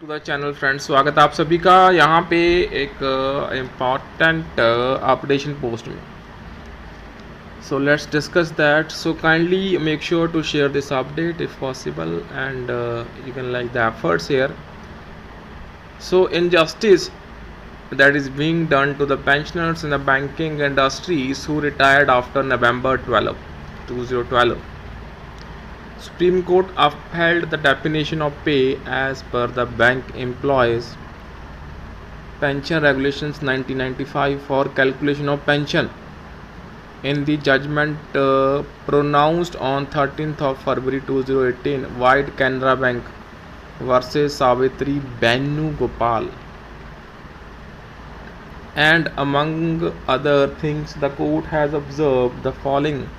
To the channel friends, स्वागत है आप सभी का यहाँ पे एक इम्पॉर्टेंट अपडेशन पोस्ट में. So let's discuss that. So kindly make sure to share this update if possible, and you can like the efforts here. So injustice that is being done to the pensioners in the banking industries who retired after November 12, 2012. Supreme Court upheld the definition of pay as per the Bank Employees Pension Regulations 1995 for calculation of pension. In the judgment pronounced on 13th of February 2018, White Canara Bank versus Savitri Benu Gopal. And among other things, the court has observed the following,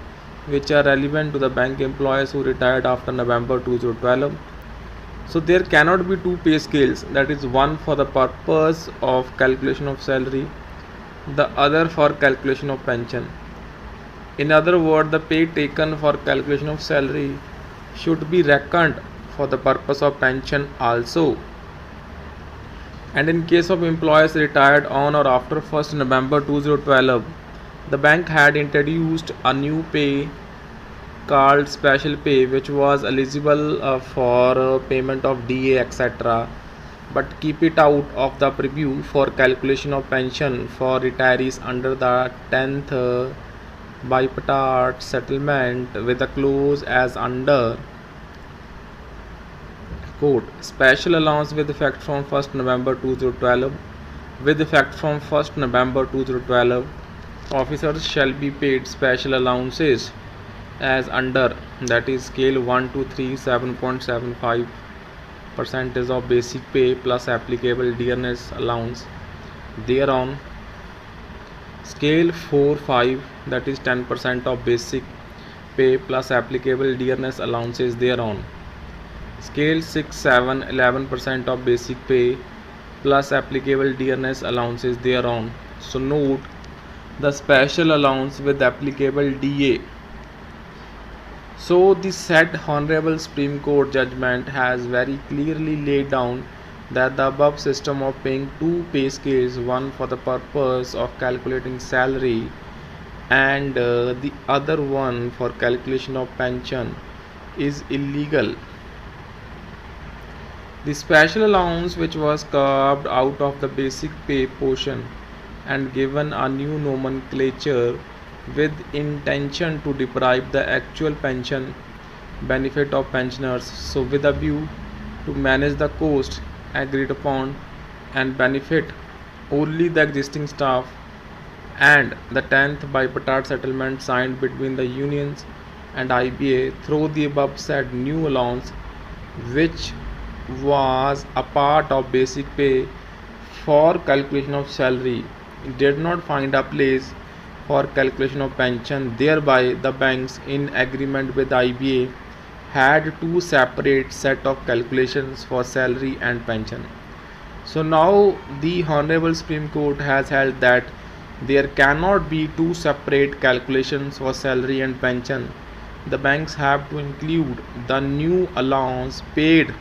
which are relevant to the bank employees who retired after November 2012. So there cannot be two pay scales, that is one for the purpose of calculation of salary, the other for calculation of pension. In other words, the pay taken for calculation of salary should be reckoned for the purpose of pension also. And in case of employees retired on or after 1st November 2012, the bank had introduced a new pay called special pay, which was eligible for payment of DA etc., but keep it out of the preview for calculation of pension for retirees under the 10th bipartite settlement with a clause as under quote, special allowance with effect from 1st November 2012. With effect from 1st November 2012, officers shall be paid special allowances as under, that is scale 1 to 3 7.75 percentage of basic pay plus applicable dearness allowance thereon. Scale 4-5, that is 10% of basic pay plus applicable dearness allowances thereon. Scale 6-7, 11% of basic pay plus applicable dearness allowances thereon. So note, the special allowance with applicable DA. So the said Honourable Supreme Court judgment has very clearly laid down that the above system of paying two pay scales, one for the purpose of calculating salary and the other one for calculation of pension, is illegal. The special allowance, which was carved out of the basic pay portion and given a new nomenclature with intention to deprive the actual pension benefit of pensioners, so with a view to manage the cost agreed upon and benefit only the existing staff, and the 10th bipartite settlement signed between the unions and IBA through the above said new allowance, which was a part of basic pay for calculation of salary, did not find a place for calculation of pension. Thereby the banks, in agreement with IBA, had two separate set of calculations for salary and pension. So now the Honourable Supreme Court has held that there cannot be two separate calculations for salary and pension. The banks have to include the new allowance paid.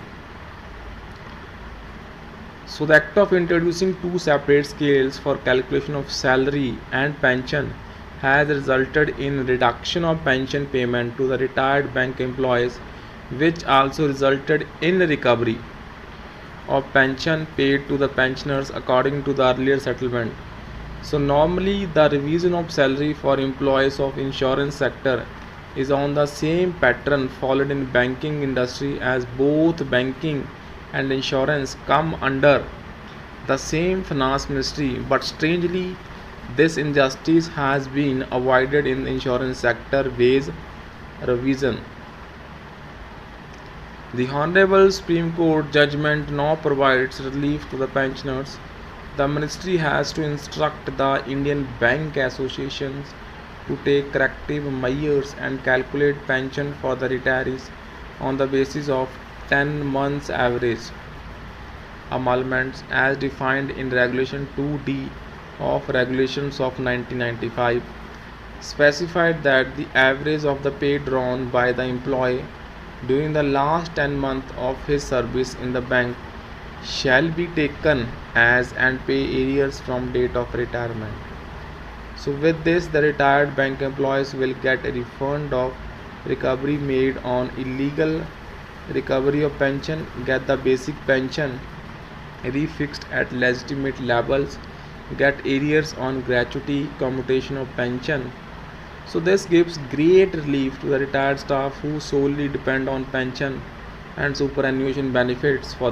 So the act of introducing two separate scales for calculation of salary and pension has resulted in reduction of pension payment to the retired bank employees, which also resulted in recovery of pension paid to the pensioners according to the earlier settlement. So normally the revision of salary for employees of insurance sector is on the same pattern followed in banking industry, as both banking and insurance come under the same finance ministry, but strangely this injustice has been avoided in the insurance sector wage revision. The Honourable Supreme Court judgment now provides relief to the pensioners. The ministry has to instruct the Indian Bank Associations to take corrective measures and calculate pension for the retirees on the basis of 10 months average emoluments as defined in Regulation 2D of Regulations of 1995, specified that the average of the pay drawn by the employee during the last 10 months of his service in the bank shall be taken as and pay arrears from date of retirement. So with this, the retired bank employees will get a refund of recovery made on illegal recovery of pension, get the basic pension refixed at legitimate levels, get arrears on gratuity commutation of pension. So this gives great relief to the retired staff who solely depend on pension and superannuation benefits for